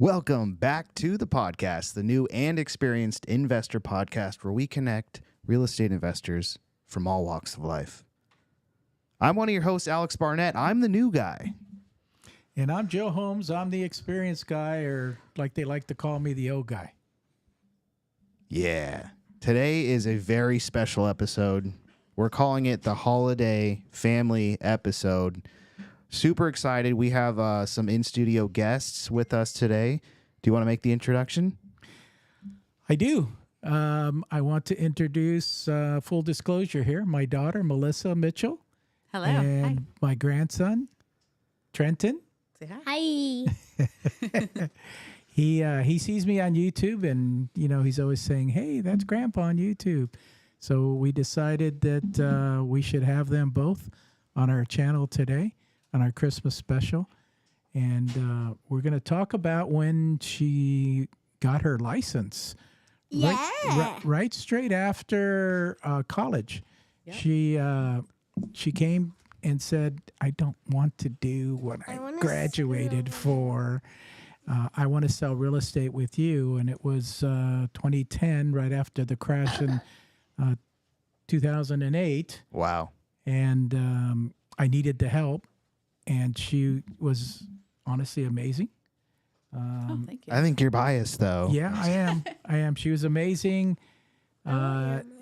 Welcome back to the podcast, the new and experienced investor podcast where we connect real estate investors from all walks of life. I'm one of your hosts, Alex Barnett. I'm the new guy. And I'm Joe Holmes. I'm the experienced guy, or like they like to call me, the old guy. Yeah. Today is a very special episode. We're calling it the Holiday Family episode. Super excited. We have some in-studio guests with us today. Do you want to make the introduction? I do. I want to introduce, full disclosure here, my daughter, Melissa Mitchell. Hello. And my grandson, Trenton. Say hi. Hi. He sees me on YouTube, and, he's always saying, hey, that's Grandpa on YouTube. So we decided that we should have them both on our channel today, on our Christmas special. And we're going to talk about when she got her license. Yeah. Right straight after college. Yep. She came and said, I don't want to do what I graduated for. I want to sell real estate with you. And it was 2010, right after the crash in 2008. Wow. And I needed the help. And she was honestly amazing. Thank you. I think you're biased, though. Yeah, I am. She was amazing.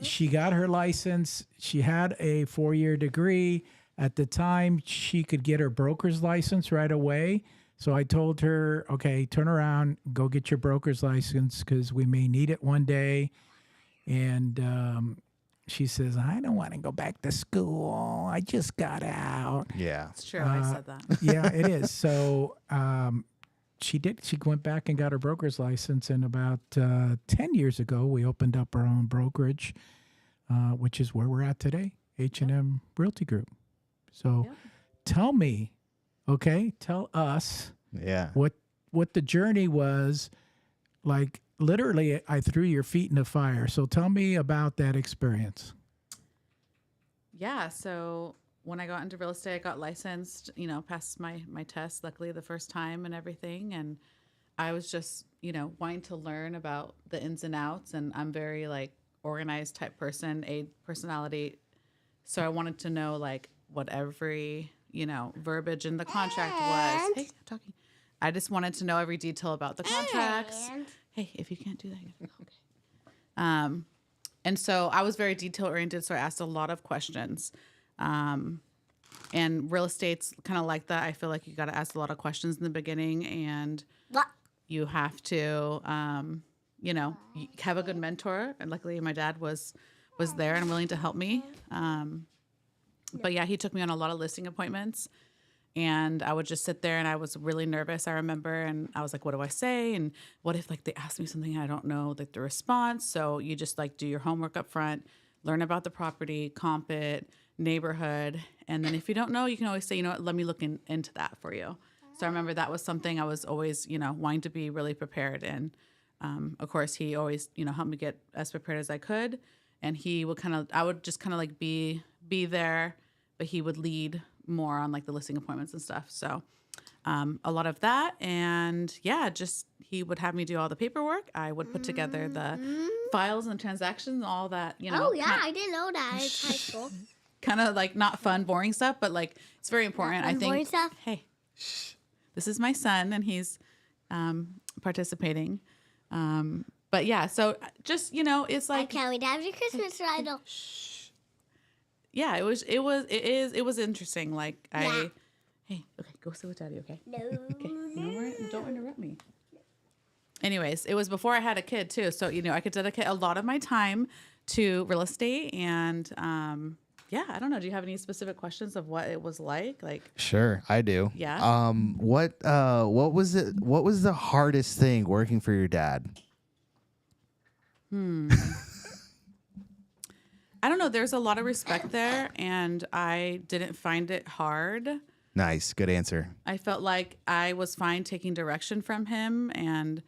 She got her license. She had a 4-year degree. At the time, she could get her broker's license right away. So I told her, okay, turn around, go get your broker's license because we may need it one day. And she says, I don't want to go back to school. I just got out. Yeah. It's true. I said that. Yeah, it is. So she did. She went back and got her broker's license. And about 10 years ago, we opened up our own brokerage, which is where we're at today, H&M Realty Group. So tell me, tell us what the journey was like. Literally, I threw your feet in the fire. So tell me about that experience. Yeah. So when I got into real estate, I got licensed, passed my test, luckily the first time and everything. And I was just, wanting to learn about the ins and outs. And I'm very organized type person, A personality. So I wanted to know what every, verbiage in the contract was. Hey, I'm talking. I just wanted to know every detail about the contracts. Hey, if you can't do that, okay. And so I was very detail oriented, so I asked a lot of questions. And real estate's kind of like that. I feel like you got to ask a lot of questions in the beginning, and you have to, have a good mentor. And luckily, my dad was there and willing to help me. But yeah, he took me on a lot of listing appointments. And I would just sit there, and I was really nervous, I remember. And I was like, what do I say? And what if they ask me something I don't know, the response? So you just do your homework up front, learn about the property, comp it, neighborhood. And then if you don't know, you can always say, let me look into that for you. So I remember that was something I was always, wanting to be really prepared. And of course, he always, helped me get as prepared as I could. And he would I would just be there, but he would lead more on the listing appointments and stuff. So a lot of that. And yeah, just he would have me do all the paperwork. I would put together the files and transactions, all that, Oh, yeah. I didn't know that. It's high school. kind of like not fun, boring stuff, but like it's very important. I boring think. stuff? Hey, shh. This is my son, and he's participating. But yeah, so just it's I like can't wait to have your Christmas ride. yeah, it was interesting. Like Yeah. hey, okay, go sit with Daddy, okay? No. Okay, don't interrupt me. Anyways, it was before I had a kid too, so I could dedicate a lot of my time to real estate, and yeah, I don't know. Do you have any specific questions of what it was like? Like, Sure, I do. Yeah? What was it? What was the hardest thing working for your dad? I don't know. There's a lot of respect there, and I didn't find it hard. Nice, good answer. I felt like I was fine taking direction from him, and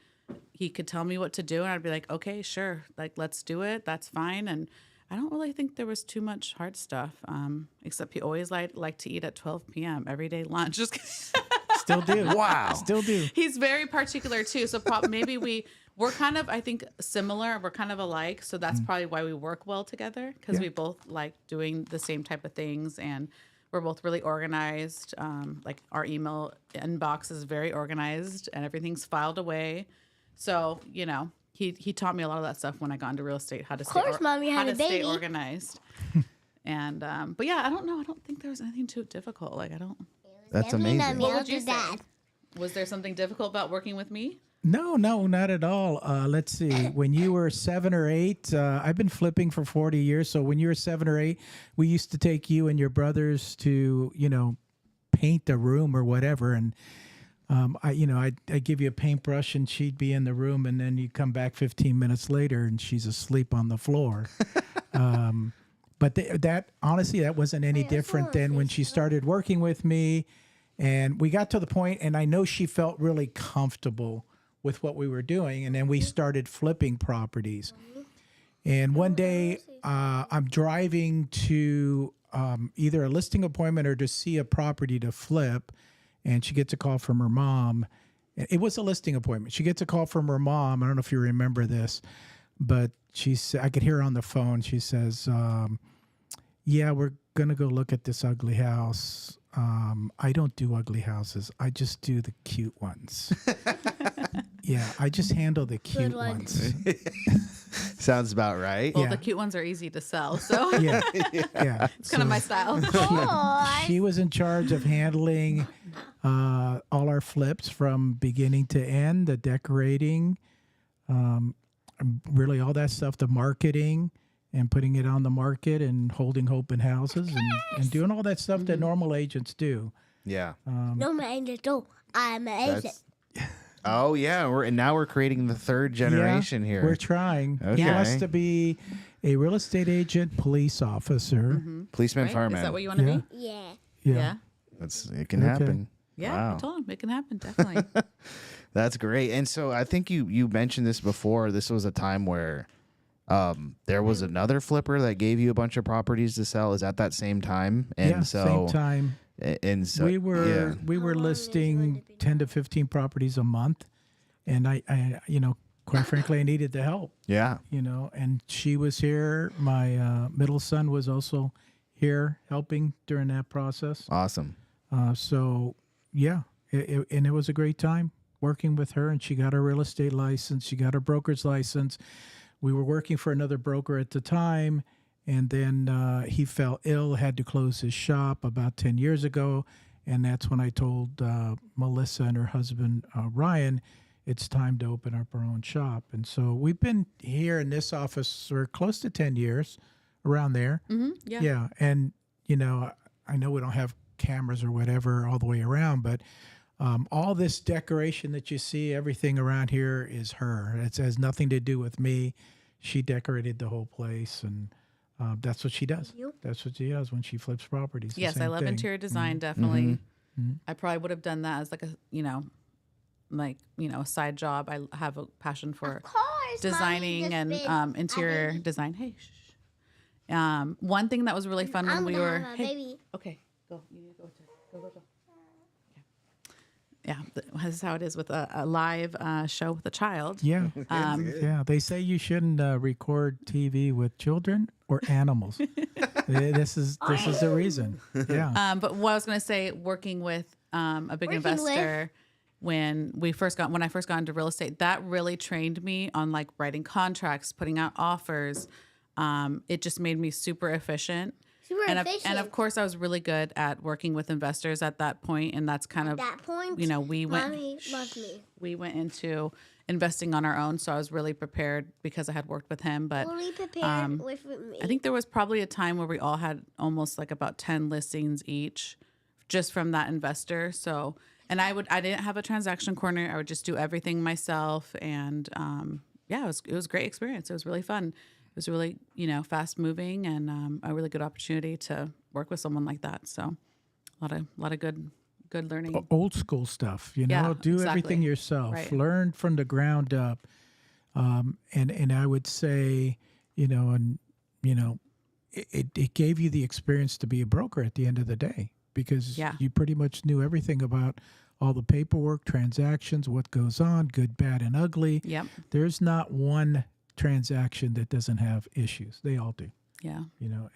he could tell me what to do, and I'd be like, okay, sure, like let's do it. That's fine. And I don't really think there was too much hard stuff, except he always liked to eat at 12 p.m. every day lunch. Just kidding. Still do. Wow. Still do. He's very particular too. So maybe we're kind of, I think, similar. We're kind of alike. So that's probably why we work well together, because Yeah. we both like doing the same type of things, and we're both really organized. Like our email inbox is very organized, and everything's filed away. So he taught me a lot of that stuff when I got into real estate, how to course, Mom, you how had to a stay baby. organized. And but yeah, I don't know. I don't think there was anything too difficult. Like I don't. That's Definitely not amazing. me. What I'll would you do say? that. Was there something difficult about working with me? No, not at all. Let's see. When you were 7 or 8, I've been flipping for 40 years. So when you were 7 or 8, we used to take you and your brothers to, paint a room or whatever. And, I'd give you a paintbrush and she'd be in the room, and then you come back 15 minutes later and she's asleep on the floor. But that honestly, that wasn't any different than when she started working with me. And we got to the point, and I know she felt really comfortable with what we were doing. And then we started flipping properties. And one day I'm driving to either a listing appointment or to see a property to flip. And she gets a call from her mom. It was a listing appointment. She gets a call from her mom. I don't know if you remember this, but I could hear her on the phone. She says, yeah, we're going to go look at this ugly house. I don't do ugly houses. I just do the cute ones. Yeah, I just handle the cute ones. Sounds about right. Well, Yeah. the cute ones are easy to sell, so Yeah, yeah. it's kind of my style. She was in charge of handling all our flips from beginning to end, the decorating, really all that stuff, the marketing, and putting it on the market and holding open houses and doing all that stuff that normal agents do. Yeah. No, my angel. I'm an agent. Oh yeah, now we're creating the third generation Yeah, here. We're trying. Okay. He wants to be a real estate agent, police officer. Policeman, Right? fireman. Is that what you want to Yeah. be? Yeah. Yeah. It can happen. Yeah, Wow. I told him it can happen, definitely. That's great. And so I think you mentioned this before. This was a time where there was another flipper that gave you a bunch of properties to sell. Is at that same time? And Yeah, so same time. And so we were How long listing has it 10 to 15 properties a month, and I quite frankly I needed the help, yeah. and she was here. My middle son was also here helping during that process. Awesome. So yeah, and it was a great time working with her, and she got her real estate license, she got her broker's license. We were working for another broker at the time. And then he fell ill, had to close his shop about 10 years ago. And that's when I told Melissa and her husband, Ryan, it's time to open up our own shop. And so we've been here in this office for close to 10 years, around there. Mm-hmm. Yeah. Yeah. And, I know we don't have cameras or whatever all the way around, but all this decoration that you see, everything around here is her. It has nothing to do with me. She decorated the whole place, and that's what she does. That's what she does when she flips properties. the Yes, I same love thing. interior design, definitely. Mm-hmm. I probably would have done that as a side job. I have a passion for Of course. designing and interior design. Hey, shh. One thing that was really fun when I'm we gonna were have a hey, baby. okay, go. You need to go. Yeah, this is how it is with a live show with a child. Yeah. Yeah. They say you shouldn't record TV with children or animals. This is the reason. Yeah. But what I was going to say, working with a big investor when I first got into real estate, that really trained me on like writing contracts, putting out offers. It just made me super efficient. And of course, I was really good at working with investors at that point, and that's kind of At that point, we went. Mommy loves me. We went into investing on our own, so I was really prepared because I had worked with him. But Fully prepared with me. I think there was probably a time where we all had almost like about 10 listings each, just from that investor. So, and I didn't have a transaction coordinator. I would just do everything myself, and it was a great experience. It was really fun. It was really, fast moving and a really good opportunity to work with someone like that. So a lot of good learning. Old school stuff, do exactly. everything yourself, Right. learn from the ground up. And I would say, it gave you the experience to be a broker at the end of the day, because you pretty much knew everything about all the paperwork, transactions, what goes on, good, bad, and ugly. Yep. There's not one transaction that doesn't have issues. They all do. Yeah.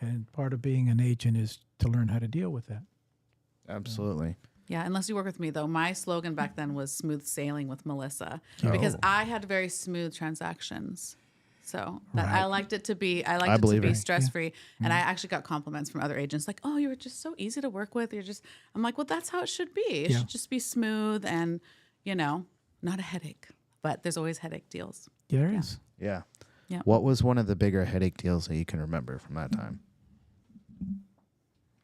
And part of being an agent is to learn how to deal with that. Absolutely. Yeah, unless you work with me, though. My slogan back then was smooth sailing with Melissa, because I had very smooth transactions. So I liked it to be stress free. And I actually got compliments from other agents like, "Oh, you were just so easy to work with. I'm like, well, that's how it should be. It should just be smooth and, not a headache. But there's always headache deals. There is. Yeah. Yeah. What was one of the bigger headache deals that you can remember from that time?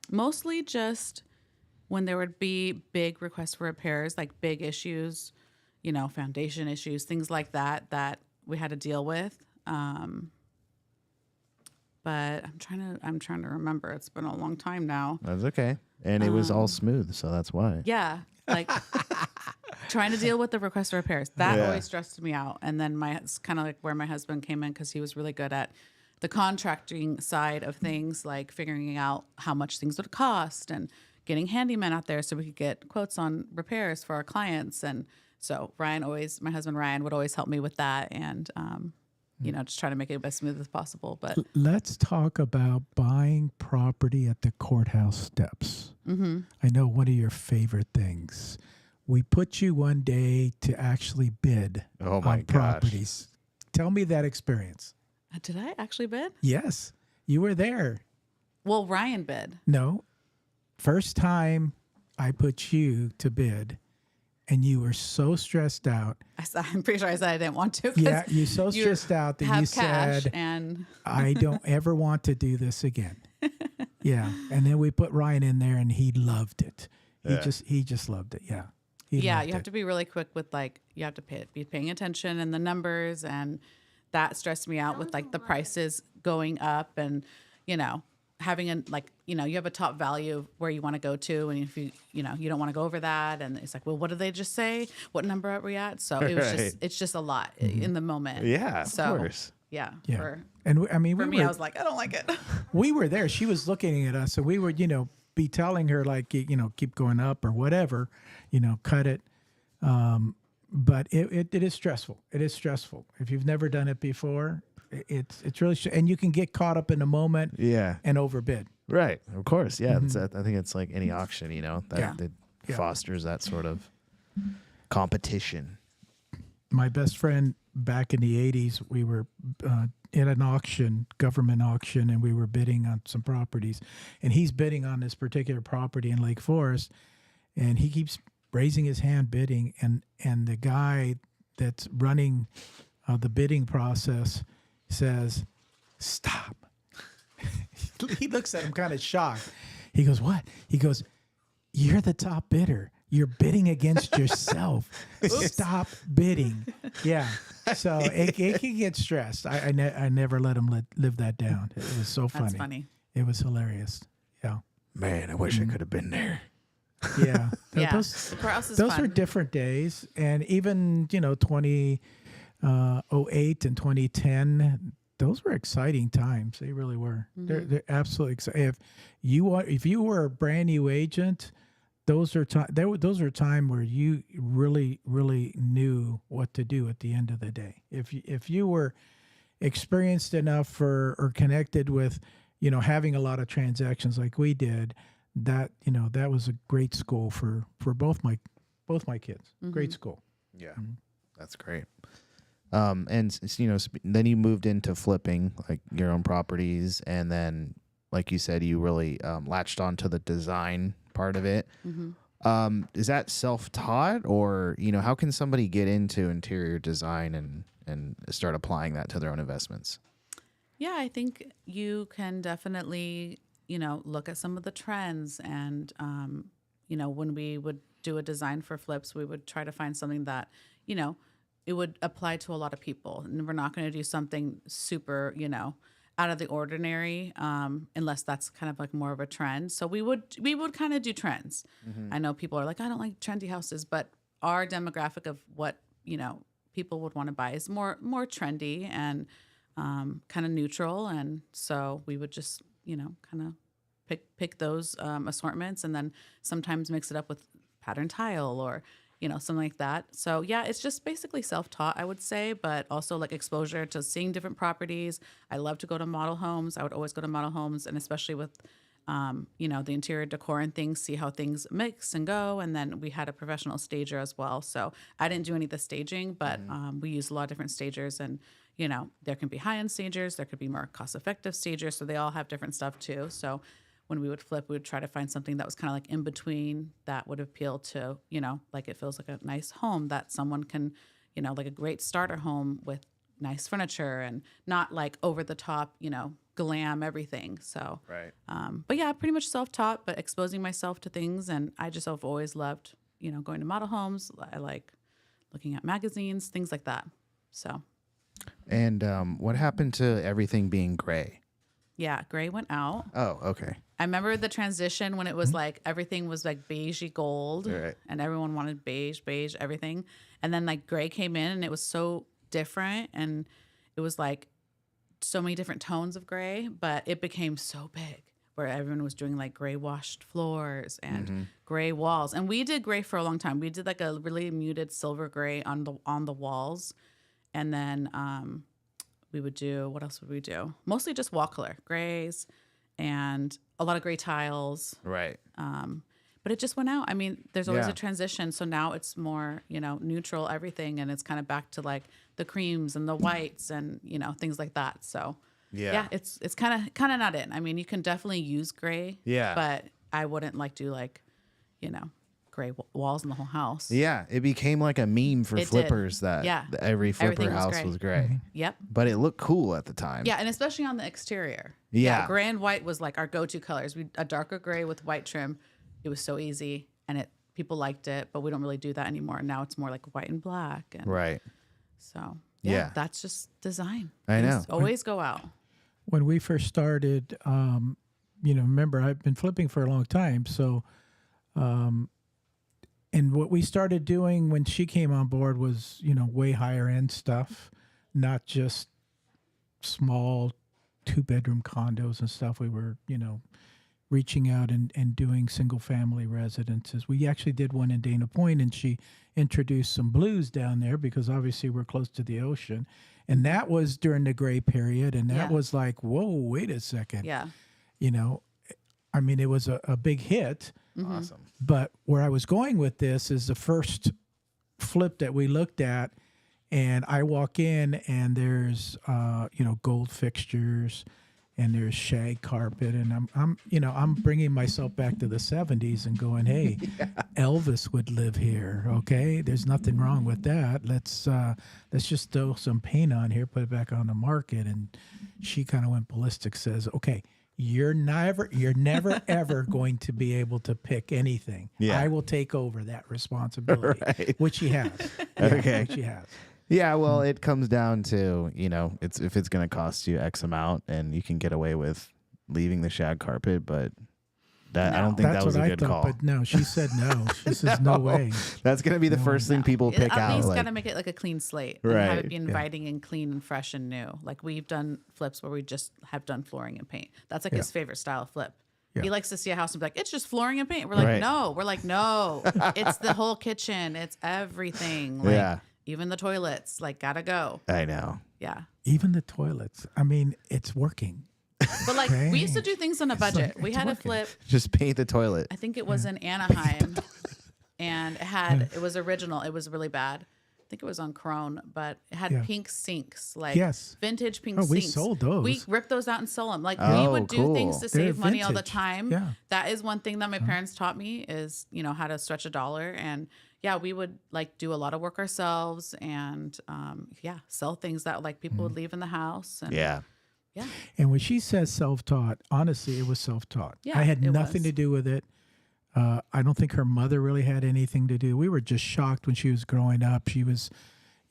Mostly just when there would be big requests for repairs, like big issues, foundation issues, things like that we had to deal with. But I'm trying to remember. It's been a long time now. That's okay. And it was all smooth, so that's why. Yeah, like trying to deal with the request for repairs. That always stressed me out. And then it's kind of like where my husband came in, because he was really good at the contracting side of things, like figuring out how much things would cost and getting handymen out there so we could get quotes on repairs for our clients. And so my husband Ryan would always help me with that, and just try to make it as smooth as possible. But let's talk about buying property at the courthouse steps. Mm-hmm. I know one of your favorite things. We put you one day to actually bid on properties. Tell me that experience. Did I actually bid? Yes, you were there. Well, Ryan bid. No, first time I put you to bid, and you were so stressed out. I'm pretty sure I said I didn't want to. Yeah, you're so stressed out that you said, and I don't ever want to do this again. Yeah, and then we put Ryan in there, and he loved it. He just loved it. Yeah. You have to be really quick with you have to be paying attention and the numbers, and that stressed me out with the prices going up, and having you have a top value of where you want to go to, and if you don't want to go over that, and it's like, well, what did they just say? What number are we at? So it was it's just a lot in the moment. Yeah, of course. Yeah. And I I was like, I don't like it. We were there. She was looking at us, and we would, be telling her keep going up or whatever, cut it. But it is stressful. It is stressful. If you've never done it before, it's really, and you can get caught up in a moment. Yeah. And overbid. Right. Of course. Yeah. I think it's like any auction, that fosters that sort of competition. My best friend back in the 80s, we were in an auction, government auction, and we were bidding on some properties. And he's bidding on this particular property in Lake Forest, and he keeps raising his hand bidding. And the guy that's running the bidding process says, "Stop." He looks at him kind of shocked. He goes, "What?" He goes, "You're the top bidder. You're bidding against yourself. Stop bidding." Yeah. So it can get stressed. I never let him live that down. It was so funny. That's funny. It was hilarious. Yeah. Man, I wish I could have been there. Yeah. Yeah. Those fun. were different days. And even, 2008 and 2010, those were exciting times. They really were. Mm-hmm. They're absolutely exciting. If you were a brand new agent, those are time where you really, really knew what to do at the end of the day. If you were experienced enough or connected with having a lot of transactions like we did, that that was a great school for both my kids. Great school. Yeah, that's great. Then you moved into flipping like your own properties, and then, like you said, you really latched onto the design part of it. Is that self-taught, or how can somebody get into interior design and start applying that to their own investments? Yeah, I think you can definitely, look at some of the trends. And, when we would do a design for flips, we would try to find something that, it would apply to a lot of people. And we're not going to do something super, out of the ordinary, unless that's kind of like more of a trend. So we would kind of do trends. I know people are like, I don't like trendy houses, but our demographic of what, people would want to buy is more trendy and kind of neutral. And so we would just, kind of pick those assortments, and then sometimes mix it up with pattern tile or, something like that. So yeah, it's just basically self-taught, I would say, but also like exposure to seeing different properties. I love to go to model homes. I would always go to model homes, and especially with, the interior decor and things, see how things mix and go. And then we had a professional stager as well. So I didn't do any of the staging, but we use a lot of different stagers, and, there can be high-end stagers, there could be more cost-effective stagers. So they all have different stuff too. So when we would flip, we would try to find something that was kind of like in between that would appeal to, like it feels like a nice home that someone can, like a great starter home with nice furniture and not like over the top, glam everything. So, right. But yeah, pretty much self-taught, but exposing myself to things. And I just have always loved, going to model homes. I like looking at magazines, things like that. So. And what happened to everything being gray? Yeah, gray went out. Oh, okay. I remember the transition when it was like everything was like beigey gold, right, and everyone wanted beige, everything. And then like gray came in, and it was so different, and it was like so many different tones of gray, but it became so big where everyone was doing like gray washed floors and gray walls. And we did gray for a long time. We did like a really muted silver gray on the walls. And then we would do, what else would we do? Mostly just wall color, grays, and a lot of gray tiles. Right. But it just went out. I mean, there's always a transition. So now it's more, neutral everything. And it's kind of back to like the creams and the whites and, things like that. So yeah, it's kind of not it. I mean, you can definitely use gray. Yeah. But I wouldn't like do like, gray walls in the whole house. Yeah, it became like a meme for flippers that every flipper Everything house was gray. Yep. But it looked cool at the time. Yeah, and especially on the exterior. Yeah. Gray and white was like our go-to colors. A darker gray with white trim. It was so easy, and people liked it, but we don't really do that anymore. Now it's more like white and black. And right. So yeah, that's just design. I know. Always go out. When we first started, remember I've been flipping for a long time, so. And what we started doing when she came on board was, way higher end stuff, not just small 2-bedroom condos and stuff. We were, reaching out and doing single family residences. We actually did one in Dana Point, and she introduced some blues down there because obviously we're close to the ocean. And that was during the gray period. And that was like, whoa, wait a second. Yeah. I mean, it was a big hit. Awesome. But where I was going with this is the first flip that we looked at, and I walk in and there's gold fixtures and there's shag carpet, and I'm bringing myself back to the 70s and going, hey, Elvis would live here. Okay, there's nothing wrong with that. Let's just throw some paint on here, put it back on the market. And she kind of went ballistic. Says, okay. You're never ever going to be able to pick anything. Yeah. I will take over that responsibility, which she has. Okay. Which she has. Yeah, well, it comes down to, if it's going to cost you X amount and you can get away with leaving the shag carpet, but I don't think that was a good call. But no, she said no. She says no way. That's going to be the first thing people pick out. At least got to make it like a clean slate. Right. And have it be inviting and clean and fresh and new. Like we've done flips where we just have done flooring and paint. That's like his favorite style of flip. Yeah. He likes to see a house and be like, it's just flooring and paint. We're like, no. We're like, no. It's the whole kitchen. It's everything. Like, even the toilets. Like, gotta go. I know. Yeah. Even the toilets. I mean, it's working. But like we used to do things on a budget. like we it's had a working. flip. Just paint the toilet. I think it was in Anaheim, and it was original. It was really bad. I think it was on Crone, but it had Yeah. pink sinks, like Yes. vintage pink Oh, sinks. we sold those. We ripped those out and sold them. Like we Oh, would do cool. things to They're save money all the vintage. time. Yeah. That is one thing that my parents taught me is, how to stretch a dollar. And yeah, we would like do a lot of work ourselves and sell things that like people would leave in the house. And Yeah. Yeah. And when she says self-taught, honestly, it was self-taught. Yeah, I had it nothing was. to do with it. I don't think her mother really had anything to do. We were just shocked when she was growing up. She was,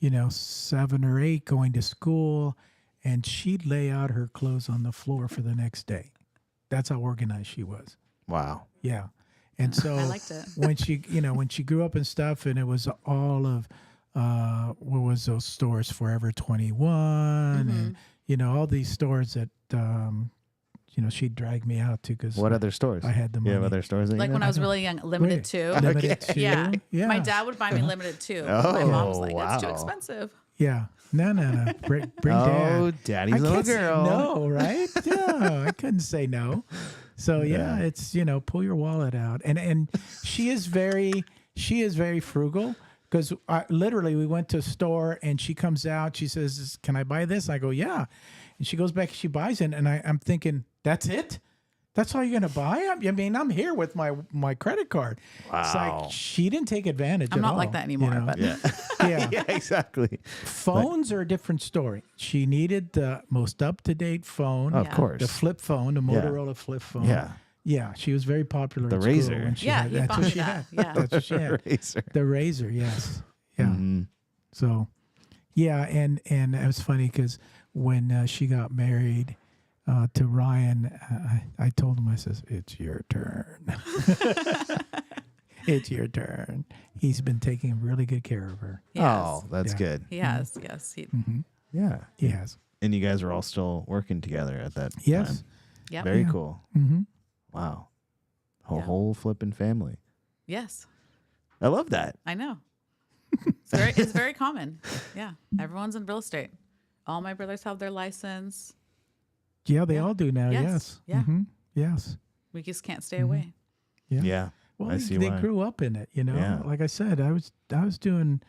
7 or 8 going to school, and she'd lay out her clothes on the floor for the next day. That's how organized she was. Wow. Yeah. And so I liked it. when she grew up and stuff, and it was all of what was those stores, Forever 21 and all these stores that she'd drag me out to because What other stores? I had the You have money. other stores that Like you when know? I was really young, limited two. Limited two. Yeah. Yeah. My dad would buy me limited two. My mom was like, that's too wow. expensive. Yeah. No. Bring Oh, dad. daddy's I little can't say girl. no, right? Yeah, I couldn't say no. So yeah, it's pull your wallet out, and she is very frugal because literally we went to a store and she comes out, she says, "Can I buy this?" I go, "Yeah," and she goes back, she buys it, and I'm thinking, "That's it." That's all you're gonna buy? I'm here with my credit card. It's Wow. like she didn't take advantage. I'm at not all, like that anymore, but Yeah. yeah. Yeah, exactly. Phones are a different story. She needed the most up-to-date phone. Of Yeah. course. The flip phone, the Yeah. Motorola flip phone. Yeah. Yeah, she was very popular. The at school Razor. when she Yeah, had- he that's bought what me she that. had. Yeah. That's what she had. Razor. The Razor, yes. Yeah. Mhm. So, yeah, and it was funny because when she got married to Ryan, I told him, I says, "It's your turn. It's your turn." He's been taking really good care of her. Yes. Oh, that's Yeah. good. He has, yes. Yeah. He has. And you guys are all still working together at that Yes. time. Yep. Very Yeah. cool. Mm-hmm. Wow. Yeah. Whole flipping family. Yes. I love that. I know. It's very common. Yeah. Everyone's in real estate. All my brothers have their license. Yeah, they Yeah. all do now. Yes. Yes. Yeah. Mm-hmm. Yes. We just can't stay away. Yeah. Yeah. Well, I they, see they why. grew up in it, Yeah. Like I said, I was doing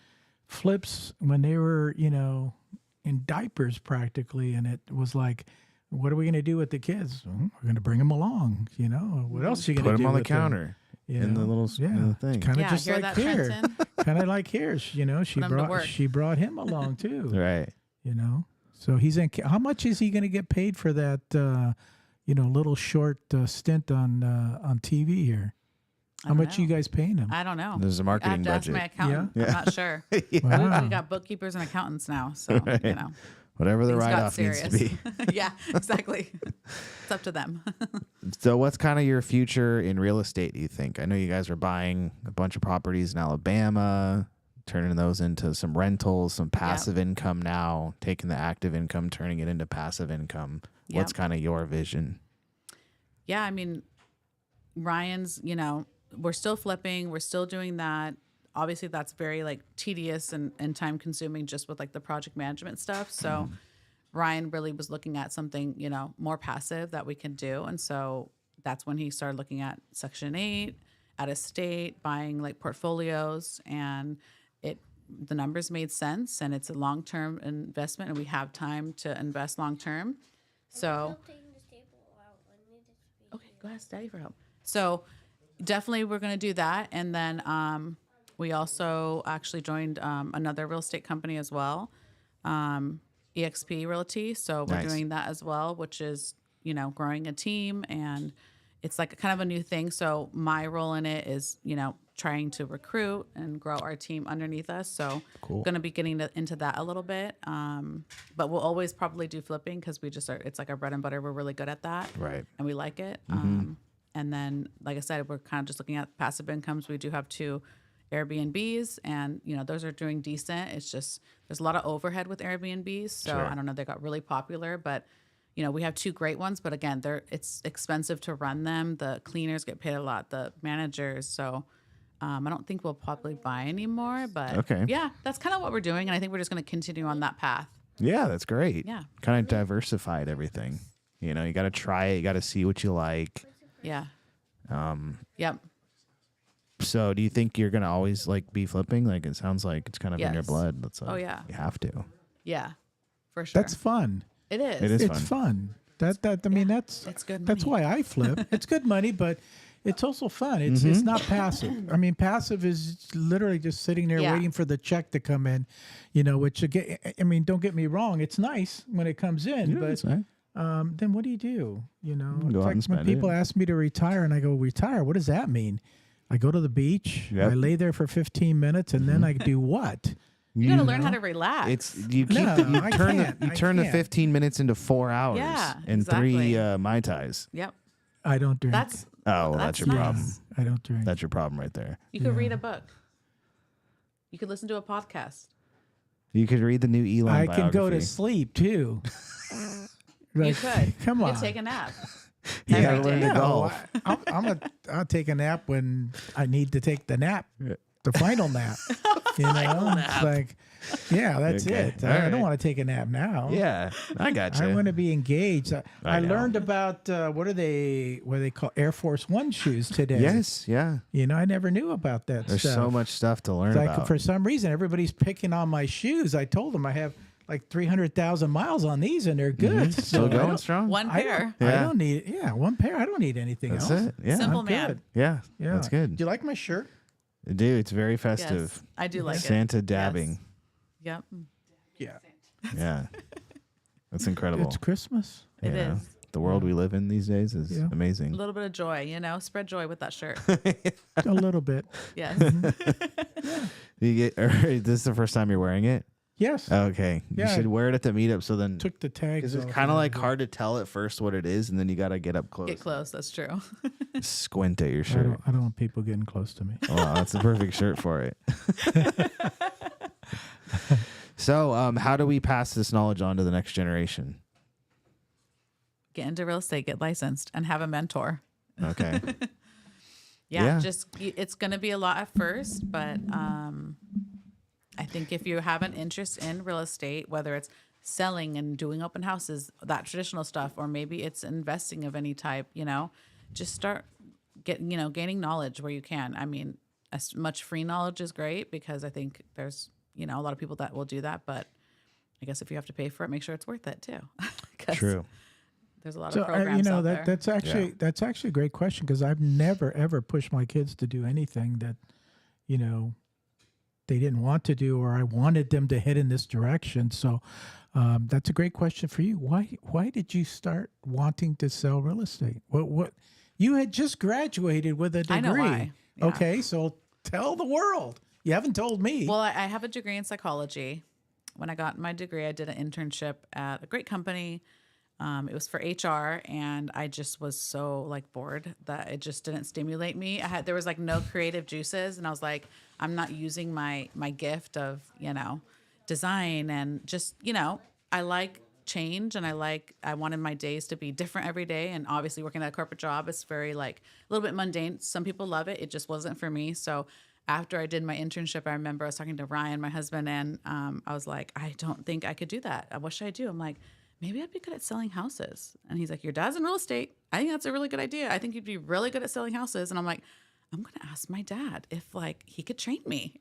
flips when they were, in diapers practically, and it was like, what are we going to do with the kids? Well, we're going to bring them along, What else are you going to Put do them on the with counter in the little in the thing. Kind of Yeah, just hear like that, here, Trenton? kind of like here. She Put 'em to work. brought him along too. Right. So he's in. How much is he going to get paid for that? Little short stint on TV here. How much are you guys paying him? I don't know. There's a I have marketing to ask budget. my accountant. Yeah. I'm not sure. Wow. We got bookkeepers and accountants now, so Whatever the things got write-off needs to be. serious. Yeah, exactly. It's up to them. So what's kind of your future in real estate, do you think? I know you guys are buying a bunch of properties in Alabama, turning those into some rentals, some passive income now, taking the active income, turning it into passive income. What's Yep. kind of your vision? Yeah, I mean, Ryan's, we're still flipping. We're still doing that. Obviously, that's very like tedious and time consuming just with like the project management stuff. So Ryan really was looking at something, more passive that we can do. And so that's when he started looking at Section 8, out of state, buying like portfolios, and the numbers made sense, and it's a long-term investment, and we have time to invest long-term. So, okay, go ask Daddy for help. So definitely we're going to do that. And then we also actually joined another real estate company as well, EXP Realty. So we're Nice. doing that as well, which is, growing a team, and it's like kind of a new thing. So my role in it is, trying to recruit and grow our team underneath us. So Cool. going to be getting into that a little bit. But we'll always probably do flipping because we just are, it's like our bread and butter. We're really good at that. Right. And we like it. And then, like I said, we're kind of just looking at passive incomes. We do have 2 Airbnbs, and those are doing decent. It's just there's a lot of overhead with Airbnbs, so Sure. I don't know, they got really popular, but we have 2 great ones. But again, it's expensive to run them. The cleaners get paid a lot, the managers. So I don't think we'll probably buy anymore. But Okay. yeah, that's kind of what we're doing, and I think we're just going to continue on that path. Yeah, that's great. Yeah. Kind of diversified everything. You know, you got to try it. You got to see what you like. Yeah. Yep. So do you think you're going to always like be flipping? Like it sounds like it's kind of in your Yes. blood. That's like, Oh, yeah. You have to. Yeah. For sure. That's fun. It is. It is It's fun. I mean, that's It's good That's money. why I flip. It's good money, but it's also fun. It's not passive. I mean, passive is literally just sitting there Yeah. waiting for the check to come in, you know, which again, I mean, don't get me wrong. It's nice when it comes in, Yeah, but that's right. then what do you do? You know, Go it's out like and when spend people it. ask me to retire and I go, retire, what does that mean? I go to the beach, Yep. I lay there for 15 minutes, and then I do what? You got to learn how to relax. It's you keep No, you I turn can't. the you I turn the can't. 15 minutes into 4 hours Yeah, and exactly. 3 Mai Tais. Yep. I don't drink. That's Oh, well, that's your nice. problem. I don't drink. That's your problem right there. You could read a book. You could listen to a podcast. You could read the new Elon I can go to biography. sleep too. You Like, could. Come You on. could take a nap. You every gotta learn day. to No, golf. I'll take a nap when I need to take the nap, the final nap. You know, it's like, yeah, that's Okay. it. All I right. don't want to take a nap now. Yeah, I got you. I want to be engaged. I know. learned about what do they call Air Force One shoes today. Yes, yeah. You know, I never knew about that There's stuff. so much stuff to learn It's like about. for some reason, everybody's picking on my shoes. I told them I have like 300,000 miles on these, and they're good. So Still I going don't- strong. One I pair. don't, I Yeah. don't need one pair. I don't need anything That's else. it. Yeah, Simple I'm man. good. yeah, Yeah, that's good. Do you like my shirt? Dude, it's very Yes. festive. I do like Santa it. dabbing. Yes. Yep. Yeah. Yeah, that's incredible. It's Christmas. It Yeah. is. The world we live in these days is Yeah. amazing. A little bit of joy, you know, spread joy with that shirt. A little bit. Yes. You get. This is the first time you're wearing it. Yes. Okay, Yeah. you should wear it at the meetup. So then, Took the tags. because it's off kind of and like everything. hard to tell at first what it is, and then you got to get up close, Get close. That's true. squint at your I shirt. don't want people getting close to me. Wow, that's the perfect shirt for it. So, how do we pass this knowledge on to the next generation? Get into real estate, get licensed, and have a mentor. Okay. Yeah, Yeah. it's going to be a lot at first, but I think if you have an interest in real estate, whether it's selling and doing open houses, that traditional stuff, or maybe it's investing of any type, you know, just start gaining knowledge where you can. I mean, as much free knowledge is great because I think there's, you know, a lot of people that will do that, but I guess if you have to pay for it, make sure it's worth it too. 'Cause True. There's a lot So of programs you know out there. that's actually a great question because I've never ever pushed my kids to do anything that, you know, they didn't want to do or I wanted them to head in this direction. So that's a great question for you. Why did you start wanting to sell real estate? What you had just graduated with a degree. I know why. Yeah. Okay, so tell the world. You haven't told me. Well, I have a degree in psychology. When I got my degree, I did an internship at a great company. It was for HR, and I just was so like bored that it just didn't stimulate me. There was like no creative juices, and I was like, I'm not using my gift of, you know, design and just, you know, I like change and I wanted my days to be different every day. And obviously working at a corporate job, it's very like a little bit mundane. Some people love it. It just wasn't for me. So after I did my internship, I remember I was talking to Ryan, my husband, and I was like, I don't think I could do that. What should I do? I'm like, maybe I'd be good at selling houses. And he's like, your dad's in real estate. I think that's a really good idea. I think you'd be really good at selling houses. And I'm like, I'm going to ask my dad if like he could train me.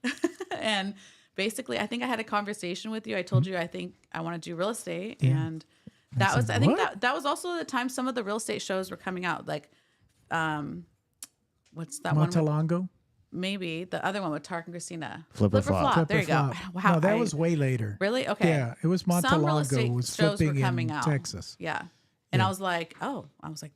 And basically, I think I had a conversation with you. I told you I think I want to do real estate. Yeah. And that was, I think that was also the time some of the real estate shows were coming out. Like, what's that one? Montalongo? Maybe the other one with Tark and Christina. Flip or Flop. Flop. There you go. Wow. No, that was way later. Really? Okay. Yeah, it was Some real estate Montalongo. Was shows were flipping coming in out. Texas. Yeah. And I was like,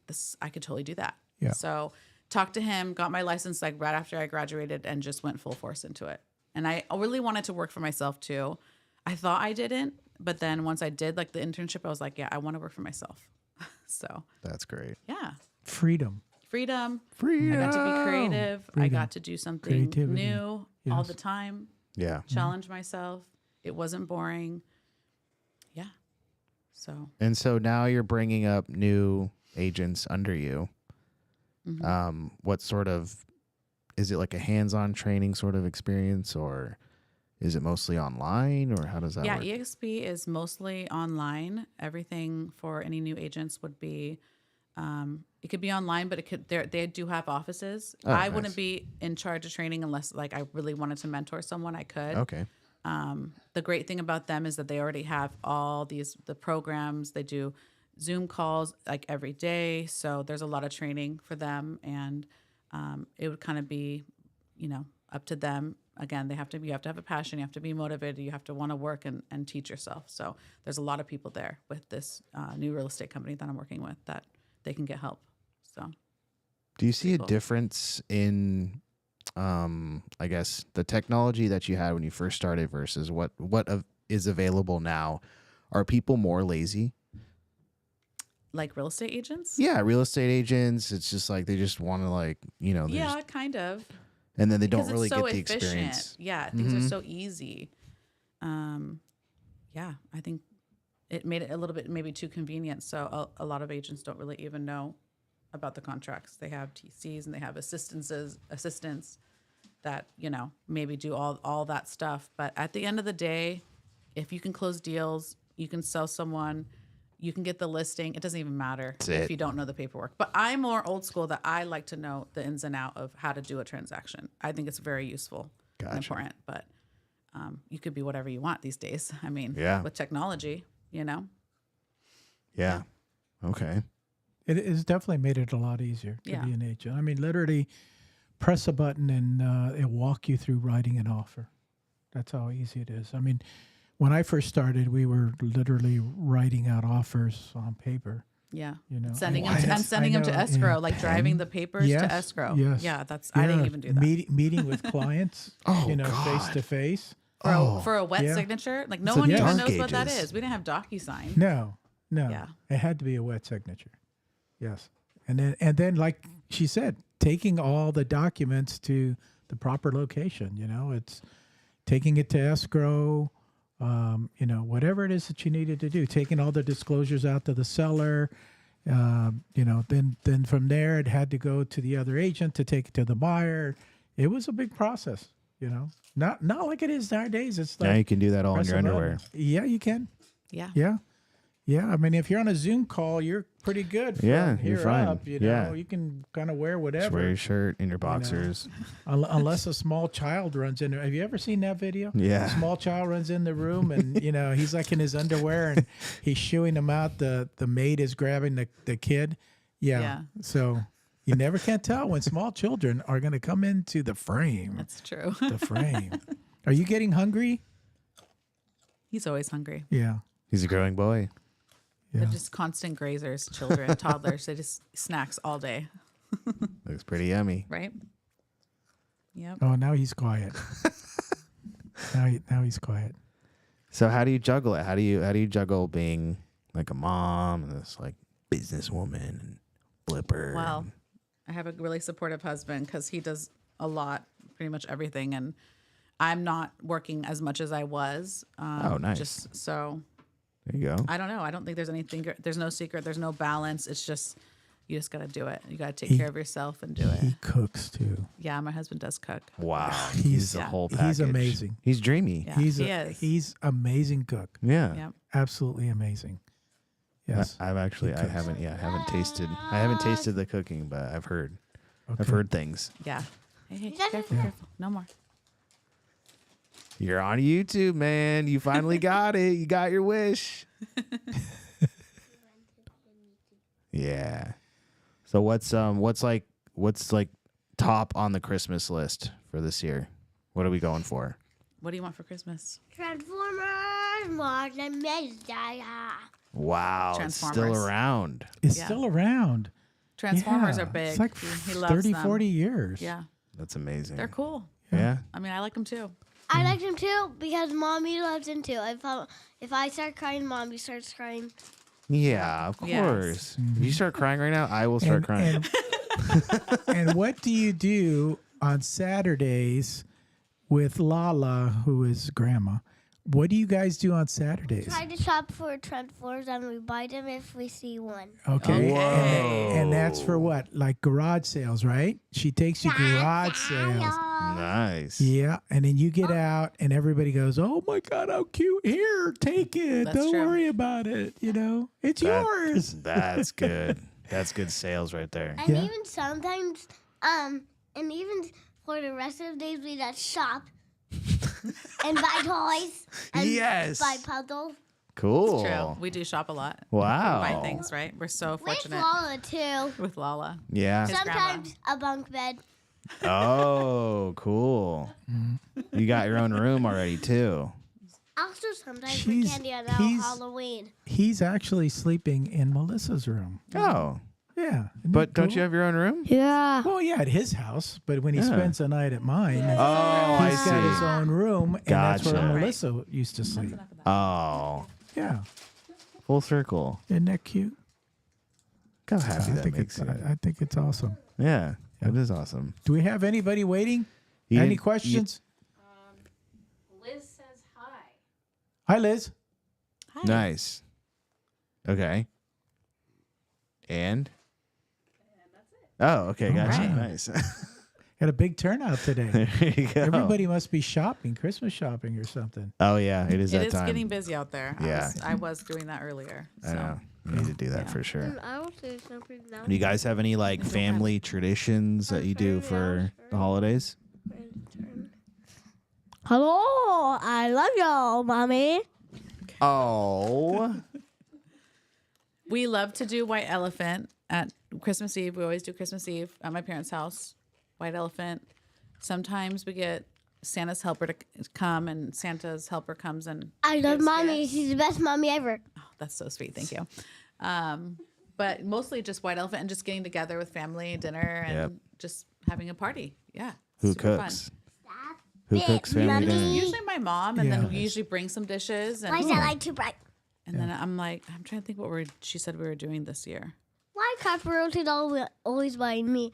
this, I could totally do that. Yeah. So talked to him, got my license like right after I graduated and just went full force into it. And I really wanted to work for myself too. I thought I didn't, but then once I did like the internship, I was like, yeah, I want to work for myself. So That's great. yeah. Freedom. Freedom. Freedom. I got to be creative. I Freedom. got to do something Creativity. new all Yes. the time. Yeah. Challenge myself. It wasn't boring. Yeah. So And so now you're bringing up new agents under you. What sort of, is it like a hands-on training sort of experience, or is it mostly online, or how does that Yeah, work? EXP is mostly online. Everything for any new agents would be, it could be online, but it could they do have offices. Oh, I nice. wouldn't be in charge of training unless like I really wanted to mentor someone. I could. Okay. The great thing about them is that they already have all the programs. They do Zoom calls like every day, so there's a lot of training for them, and it would kind of be, up to them. Again, you have to have a passion, you have to be motivated, you have to want to work and teach yourself. So there's a lot of people there with this new real estate company that I'm working with that they can get help. So Do you see a cool. difference in, I guess, the technology that you had when you first started versus what is available now? Are people more lazy? like real estate agents? Yeah, real estate agents. It's just like they just want to they Yeah, just, kind of. and then they don't Because really it's so get the efficient. experience. Yeah, things are so easy. Yeah, I think it made it a little bit maybe too convenient. So a lot of agents don't really even know about the contracts. They have TCs and they have assistants that, maybe do all that stuff. But at the end of the day, if you can close deals, you can sell someone, you can get the listing. It doesn't even matter if you don't know the paperwork. But I'm more old school that I like to know the ins and out of how to do a transaction. I think it's very useful and important. But you could be whatever you want these days. I mean, with technology, Yeah. Okay. It has definitely made it a lot easier to be an agent. I mean, literally press a button and it'll walk you through writing an offer. That's how easy it is. I mean, when I first started, we were literally writing out offers on paper. Yeah. Sending them to escrow, like driving the papers to escrow. Yes. Yeah, I didn't even do that. Meeting with clients, face to face. For a wet signature, like no one even knows what that is. We didn't have DocuSign. No. Yeah. It had to be a wet signature. Yes. And then like she said, taking all the documents to the proper location, it's taking it to escrow, whatever it is that you needed to do, taking all the disclosures out to the seller, then from there it had to go to the other agent to take it to the buyer. It was a big process, not like it is nowadays. It's like Now you can do that all in your underwear. Yeah, you can. Yeah. Yeah. Yeah, I mean, if you're on a Zoom call, you're pretty good. From Yeah, here you're fine. Up, you can kind of wear whatever. Just wear your shirt and your boxers. Unless a small child runs in there. Have you ever seen that video? Yeah. A small child runs in the room and, he's like in his underwear and he's shooing him out. The maid is grabbing the kid. Yeah. So you never can tell when small children are going to come into the frame. That's true. The frame. Are you getting hungry? He's always hungry. Yeah. He's a growing boy. They're just constant grazers, children, toddlers. They just snacks all day. Looks pretty yummy. Right? Yep. Oh, now he's quiet. now he's quiet. So how do you juggle it? How do you juggle being like a mom and this like businesswoman and flipper? Well, I have a really supportive husband because he does a lot, pretty much everything, and I'm not working as much as I was. Oh, nice. Just so. There you go. I don't know. I don't think there's anything. There's no secret. There's no balance. It's just you just got to do it. You got to take care of yourself and do it. He cooks too. Yeah, my husband does cook. Wow. He's the whole package. He's amazing. He's dreamy. Yeah, He's amazing cook. Yeah. Yep. Absolutely amazing. Yes. I haven't tasted the cooking, but I've heard. Okay. I've heard things. Yeah. Hey, careful. No more. You're on YouTube, man. You finally got it. You got your wish. Yeah. So what's like top on the Christmas list for this year? What are we going for? What do you want for Christmas? Transformers, Modern Messiah. Wow. It's still around. It's still around. Transformers Yeah. are big. It's like He loves 30, them. 40 years. Yeah. That's amazing. They're cool. Yeah. I mean, I like them too. I like them too because Mommy loves them too. If I start crying, Mommy starts crying. Yeah, of Yes. course. If you start crying right now, I will start crying. And what do you do on Saturdays with Lala, who is grandma? What do you guys do on Saturdays? Try to shop for trend floors and we buy them if we see one. Okay. Okay. And that's for what? Like garage sales, right? She takes you garage sales. Nice. Yeah. And then you get out and everybody goes, oh my God, how cute. Here, take it. That's Don't true. worry about it. You know, it's yours. That's good. That's good sales right there. And Yeah. even sometimes, and even for the rest of the days, we just shop and buy toys and Yes. buy puzzles. Cool. True. We do shop a lot. Wow. Buy things, right? We're so With fortunate Lola, too. with Lala. Yeah. His Sometimes a bunk bed. Oh, cool. You got your own room already too. Also, sometimes She's- for candy on he's- Halloween. He's actually sleeping in Melissa's room. Oh, Yeah. Isn't but that don't cool? you have your own room? Yeah. Well, yeah, at his house, but when he Yeah. spends the night at mine, Oh, I he's got his see. own room, and that's where Gotcha. Melissa used to sleep. Oh, Yeah. full circle. Isn't that cute? How happy I that think makes it's you. I think it's awesome. Yeah, that is awesome. Do we have anybody waiting? You Any didn't- questions? Liz says hi. Hi, Liz. Hi. Nice. Okay. And? Oh, okay. Gotcha. right. Nice. Had a big turnout today. there you go. Everybody must be shopping, Christmas shopping or something. Oh, yeah. It is It that is time. getting busy out there. Yeah. I was doing that earlier. So. I know. You need to do that Yeah. for sure. I'll say something now. Do you guys have any like family traditions that you do for the holidays? Hello, I love y'all, mommy. Oh. We love to do white elephant at Christmas Eve. We always do Christmas Eve at my parents' house. White elephant. Sometimes we get Santa's helper to come, and Santa's helper comes and I love gives mommy. gifts. She's the best mommy ever. Oh, that's so sweet. Thank you. But mostly just white elephant and just getting together with family, dinner, and Yep. just having a party. Yeah. Who super cooks? Fun. Who it, cooks family Mommy. dinner? Usually my mom, and Yeah. then we usually bring some dishes. And, Why is that light too bright? and then I'm like, I'm trying to think what she said we were doing this year. Why Caparotti always buying me?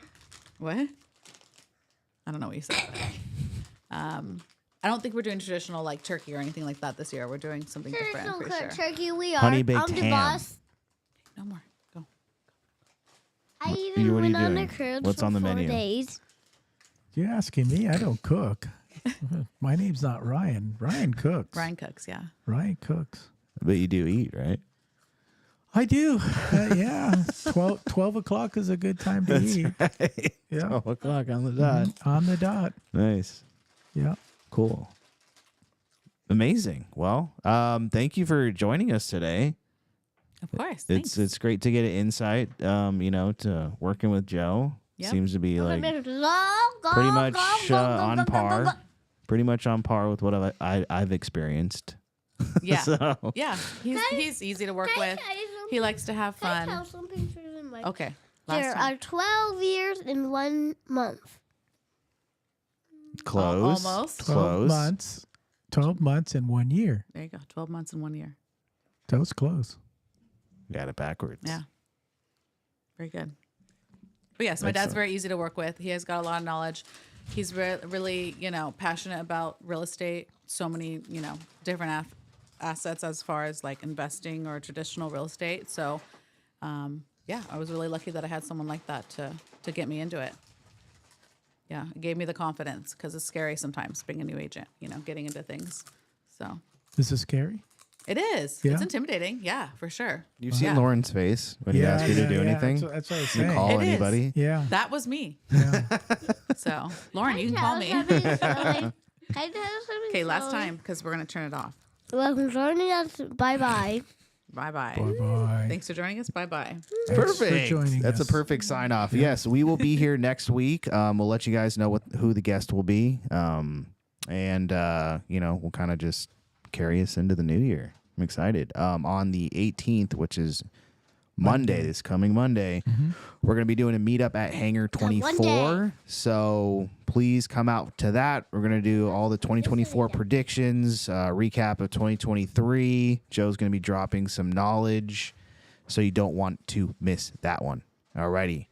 What? I don't know what you said. I don't think we're doing traditional like turkey or anything like that this year. We're doing something different. I'm Traditional pretty cook sure. turkey, we are. Honey baked I'm the ham. boss. No more. Go. I what even are went you on doing? a cruise What's for on the 4 menu? days. You're asking me? I don't cook. My name's not Ryan. Ryan cooks. Ryan cooks. Yeah. Ryan cooks. But you do eat, right? I do. Yeah. 12 o'clock is a good time to eat. Yeah. 12 o'clock on the dot. On the dot. Nice. Yeah. Cool. Amazing. Well, thank you for joining us today. Of course. Thanks. It's great to get an insight, to working with Joe. Yep. Seems to be like pretty Pretty much on par. Pretty much on par with what I've experienced. Yeah. So, Yeah. He's easy to work with. He likes to have Can I fun. tell something for the mic? Okay. There Last time. are 12 years in 1 month. close. Almost. 12 Close. months. 12 months and 1 year. There you go. 12 months in 1 year. That was close. Got it backwards. Yeah. Very good. But yes, my dad's very easy to work with. He has got a lot of knowledge. He's really, passionate about real estate. So many, different assets as far as like investing or traditional real estate. So, I was really lucky that I had someone like that to get me into it. Yeah, it gave me the confidence because it's scary sometimes being a new agent, getting into things. So Is this scary? it is. Yeah? It's intimidating. Yeah, for sure. You've seen Yeah. Lauren's face when he asks you to do anything. That's what I was You saying. call It is. anybody. Yeah. That was me. Yeah. So, Lauren, you can Can call I me. tell something slowly? Can I tell something Okay, last slowly? time because we're going to turn it off. Well, for joining us, bye-bye. Bye-bye. Bye-bye. Thanks for joining us. Bye-bye. Thanks for Perfect. joining That's us. a perfect sign off. Yes, we will be here next week. We'll let you guys know who the guest will be. We'll kind of just carry us into the new year. I'm excited. On the 18th, which is Monday, this coming Monday, we're going to be doing a meetup at Hangar 24. So please come out to that. We're going to do all the 2024 predictions, recap of 2023. Joe's going to be dropping some knowledge, so you don't want to miss that one. Alrighty.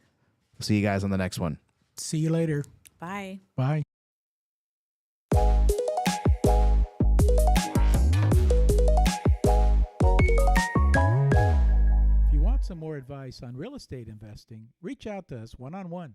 See you guys on the next one. See you later. Bye. Bye. some more advice on real estate investing, reach out to us one-on-one.